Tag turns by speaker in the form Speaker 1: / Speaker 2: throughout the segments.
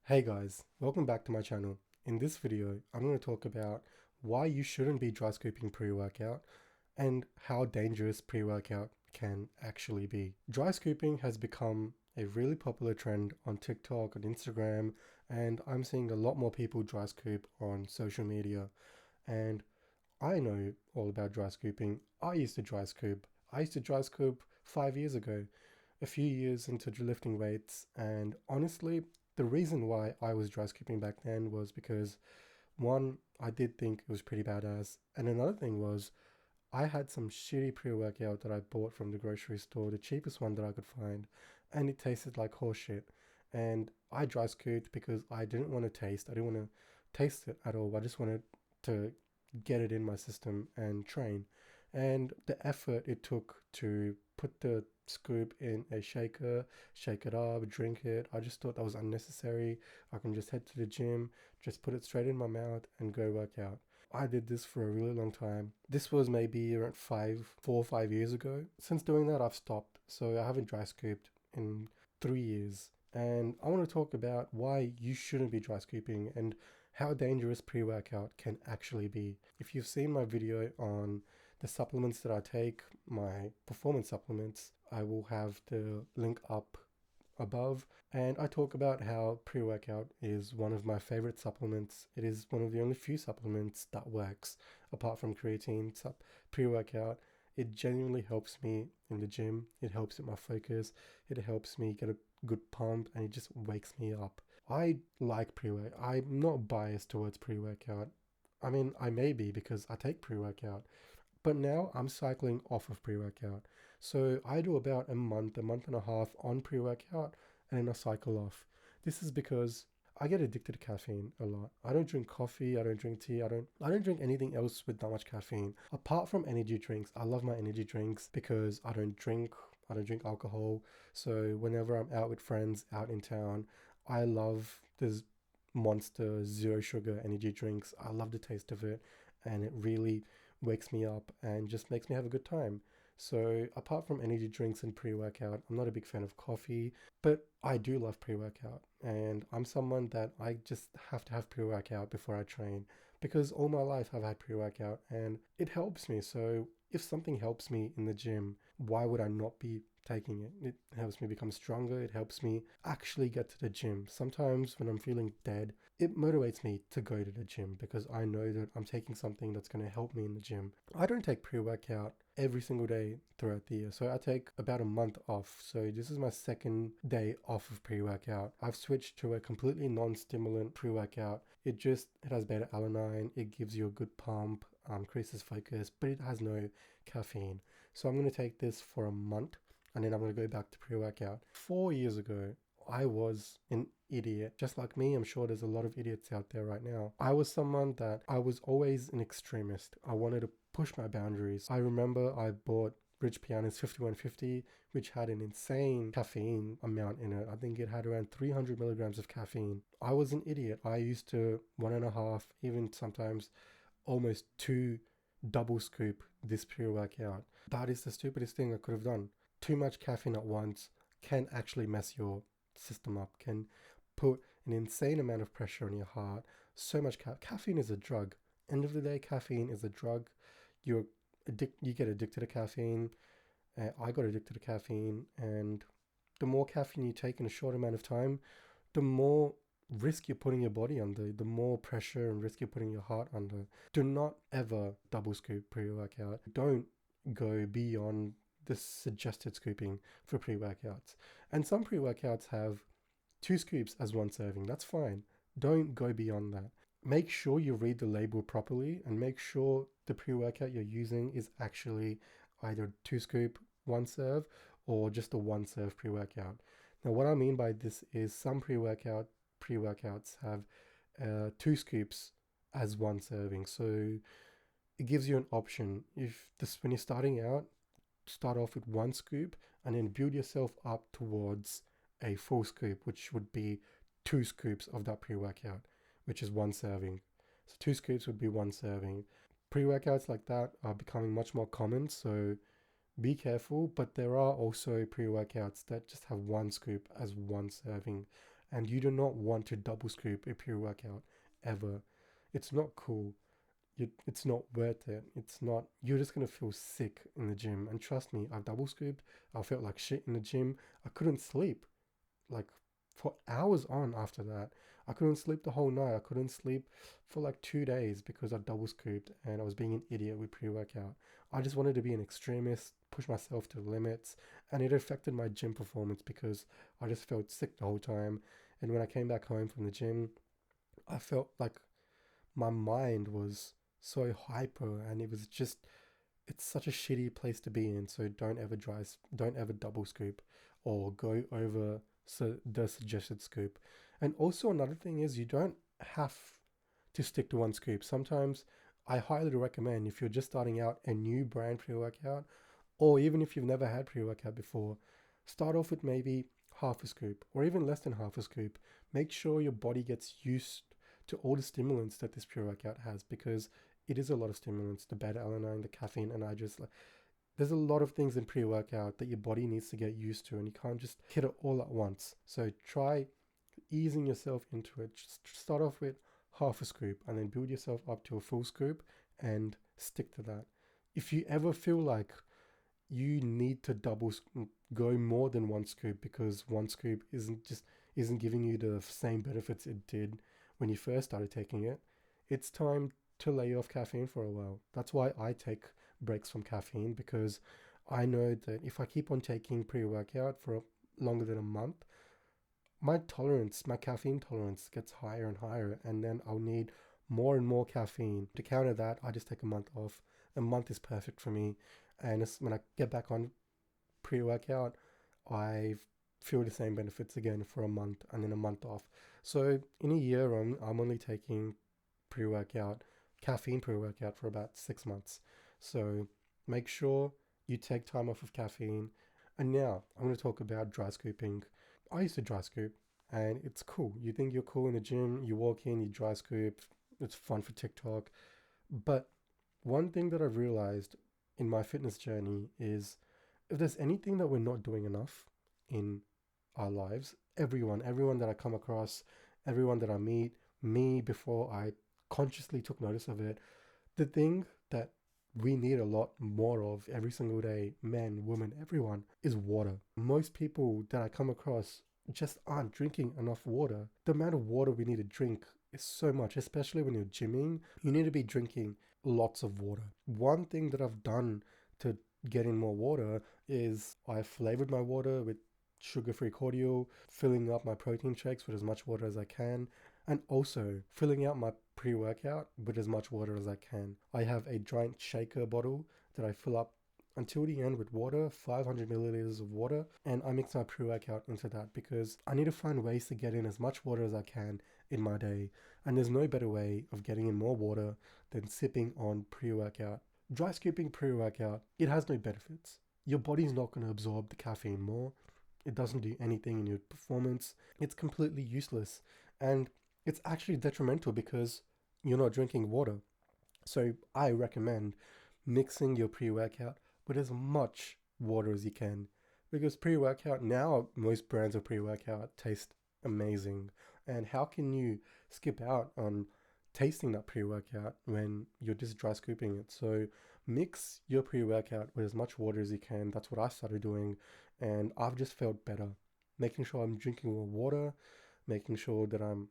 Speaker 1: Hey guys, welcome back to my channel. In this video, I'm going to talk about why you shouldn't be dry scooping pre-workout and how dangerous pre-workout can actually be. Dry scooping has become a really popular trend on TikTok and Instagram, and I'm seeing a lot more people dry scoop on social media. And I know all about dry scooping. I used to dry scoop. I used to dry scoop 5 years ago, a few years into lifting weights, and honestly, the reason why I was dry scooping back then was because one, I did think it was pretty badass, and another thing was I had some shitty pre-workout that I bought from the grocery store, the cheapest one that I could find, and it tasted like horseshit. And I dry scooped because I didn't want to taste. I didn't want to taste it at all. I just wanted to get it in my system and train. And the effort it took to put the scoop in a shaker, shake it up, drink it, I just thought that was unnecessary. I can just head to the gym, just put it straight in my mouth and go work out. I did this for a really long time. This was maybe around 4 or 5 years ago. Since doing that, I've stopped. So I haven't dry scooped in 3 years. And I want to talk about why you shouldn't be dry scooping and how dangerous pre-workout can actually be. If you've seen my video on the supplements that I take, my performance supplements, I will have the link up above, and I talk about how pre-workout is one of my favorite supplements. It is one of the only few supplements that works apart from creatine. Pre-workout, it genuinely helps me in the gym. It helps with my focus. It helps me get a good pump, and it just wakes me up. I like pre-workout. I'm not biased towards pre-workout. I mean, I may be because I take pre-workout, but now I'm cycling off of pre-workout. So I do about a month and a half on pre-workout, and then I cycle off. This is because I get addicted to caffeine a lot. I don't drink coffee, I don't drink tea, I don't drink anything else with that much caffeine. Apart from energy drinks. I love my energy drinks because I don't drink alcohol. So whenever I'm out with friends out in town, I love this Monster zero sugar energy drinks. I love the taste of it, and it really wakes me up and just makes me have a good time. So apart from energy drinks and pre-workout, I'm not a big fan of coffee, but I do love pre-workout. And I'm someone that I just have to have pre-workout before I train because all my life I've had pre-workout and it helps me. So if something helps me in the gym, why would I not be taking it? It helps me become stronger. It helps me actually get to the gym. Sometimes when I'm feeling dead, it motivates me to go to the gym because I know that I'm taking something that's going to help me in the gym. I don't take pre-workout every single day throughout the year. So I take about a month off. So this is my second day off of pre-workout. I've switched to a completely non-stimulant pre-workout. It has beta alanine. It gives you a good pump, increases focus, but it has no caffeine. So I'm going to take this for a month, and then I'm going to go back to pre-workout. 4 years ago, I was an idiot. Just like me, I'm sure there's a lot of idiots out there right now. I was someone that I was always an extremist. I wanted to push my boundaries. I remember I bought Rich Piana's 5150, which had an insane caffeine amount in it. I think it had around 300 milligrams of caffeine. I was an idiot. I used to 1.5, even sometimes almost two double scoop this pre-workout. That is the stupidest thing I could have done. Too much caffeine at once can actually mess your system up, can put an insane amount of pressure on your heart. So much caffeine is a drug. End of the day, caffeine is a drug. You get addicted to caffeine. I got addicted to caffeine, and the more caffeine you take in a short amount of time, the more risk you're putting your body under, the more pressure and risk you're putting your heart under. Do not ever double scoop pre-workout. Don't go beyond the suggested scooping for pre-workouts. And some pre-workouts have 2 scoops as one serving. That's fine. Don't go beyond that. Make sure you read the label properly and make sure the pre-workout you're using is actually either 2 scoop, one serve, or just a one serve pre-workout. Now, what I mean by this is some pre-workouts have 2 scoops as one serving. So it gives you an option. If this when you're starting out, start off with 1 scoop and then build yourself up towards a full scoop, which would be 2 scoops of that pre-workout, which is one serving. So 2 scoops would be one serving. Pre-workouts like that are becoming much more common, so be careful. But there are also pre-workouts that just have 1 scoop as one serving, and you do not want to double scoop a pre-workout ever. It's not cool. It's not worth it. It's not, you're just gonna feel sick in the gym. And trust me, I've double scooped. I felt like shit in the gym. I couldn't sleep like for hours on after that. I couldn't sleep the whole night. I couldn't sleep for like 2 days because I double scooped and I was being an idiot with pre-workout. I just wanted to be an extremist, push myself to the limits, and it affected my gym performance because I just felt sick the whole time. And when I came back home from the gym, I felt like my mind was so hyper, and it was just, it's such a shitty place to be in. So don't ever double scoop or go over the suggested scoop. And also another thing is, you don't have to stick to one scoop. Sometimes I highly recommend, if you're just starting out a new brand pre-workout, or even if you've never had pre-workout before, start off with maybe half a scoop or even less than half a scoop. Make sure your body gets used to all the stimulants that this pre-workout has, because it is a lot of stimulants, the beta alanine, the caffeine, and I just like, there's a lot of things in pre-workout that your body needs to get used to, and you can't just hit it all at once. So try easing yourself into it. Just start off with half a scoop and then build yourself up to a full scoop and stick to that. If you ever feel like you need to go more than one scoop because one scoop isn't giving you the same benefits it did when you first started taking it, it's time to lay off caffeine for a while. That's why I take breaks from caffeine, because I know that if I keep on taking pre-workout for longer than a month, my caffeine tolerance gets higher and higher, and then I'll need more and more caffeine. To counter that, I just take a month off. A month is perfect for me. And when I get back on pre-workout, I feel the same benefits again for a month and then a month off. So in a year, I'm only taking pre-workout, caffeine pre-workout for about 6 months. So make sure you take time off of caffeine. And now I'm going to talk about dry scooping. I used to dry scoop, and it's cool. You think you're cool in the gym, you walk in, you dry scoop, it's fun for TikTok. But one thing that I've realized in my fitness journey is, if there's anything that we're not doing enough in our lives, everyone that I come across, everyone that I meet, me before I consciously took notice of it, the thing that we need a lot more of every single day, men, women, everyone, is water. Most people that I come across just aren't drinking enough water. The amount of water we need to drink is so much, especially when you're gymming. You need to be drinking lots of water. One thing that I've done to get in more water is I flavored my water with sugar-free cordial, filling up my protein shakes with as much water as I can, and also filling out my pre-workout with as much water as I can. I have a giant shaker bottle that I fill up until the end with water, 500 milliliters of water, and I mix my pre-workout into that because I need to find ways to get in as much water as I can in my day. And there's no better way of getting in more water than sipping on pre-workout. Dry scooping pre-workout, it has no benefits. Your body's not going to absorb the caffeine more. It doesn't do anything in your performance. It's completely useless. And it's actually detrimental because you're not drinking water. So I recommend mixing your pre-workout with as much water as you can, because pre-workout, now most brands of pre-workout taste amazing. And how can you skip out on tasting that pre-workout when you're just dry scooping it? So mix your pre-workout with as much water as you can. That's what I started doing, and I've just felt better, making sure I'm drinking more water, making sure that I'm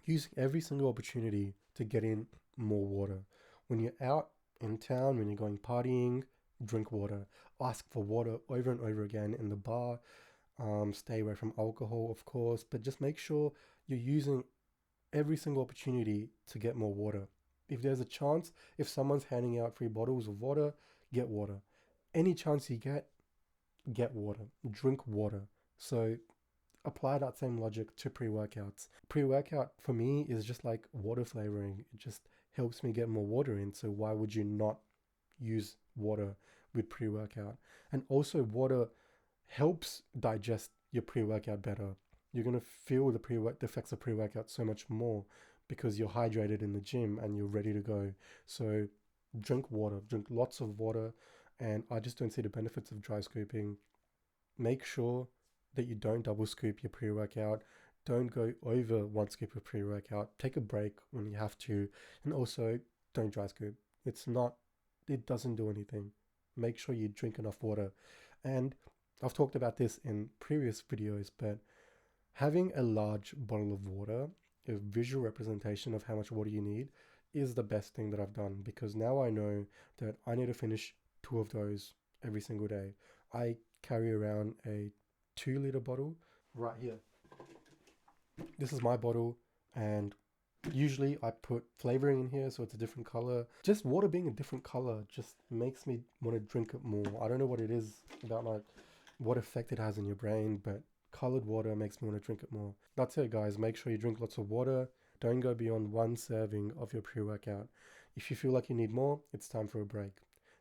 Speaker 1: using every single opportunity to get in more water. When you're out in town, when you're going partying, drink water. Ask for water over and over again in the bar. Stay away from alcohol, of course, but just make sure you're using every single opportunity to get more water. If there's a chance, if someone's handing out free bottles of water, get water. Any chance you get water. Drink water. So apply that same logic to pre-workouts. Pre-workout for me is just like water flavoring. It just helps me get more water in. So why would you not use water with pre-workout? And also water helps digest your pre-workout better. You're going to feel the effects of pre-workout so much more because you're hydrated in the gym and you're ready to go. So drink water, drink lots of water. And I just don't see the benefits of dry scooping. Make sure that you don't double scoop your pre-workout. don't go over one scoop of pre-workout. Take a break when you have to, and also don't dry scoop. It doesn't do anything. Make sure you drink enough water. And I've talked about this in previous videos, but having a large bottle of water, a visual representation of how much water you need, is the best thing that I've done, because now I know that I need to finish 2 of those every single day. I carry around a 2 liter bottle right here. This is my bottle, and usually I put flavoring in here so it's a different color. Just water being a different color just makes me want to drink it more. I don't know what it is about what effect it has in your brain, but colored water makes me want to drink it more. That's it, guys. Make sure you drink lots of water. Don't go beyond 1 serving of your pre-workout. If you feel like you need more, it's time for a break.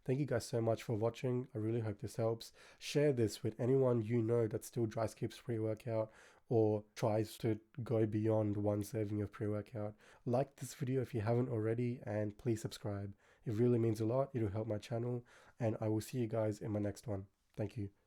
Speaker 1: Thank you guys so much for watching. I really hope this helps. Share this with anyone you know that still dry skips pre-workout or tries to go beyond 1 serving of pre-workout. Like this video if you haven't already, and please subscribe. It really means a lot. It'll help my channel, and I will see you guys in my next one. Thank you.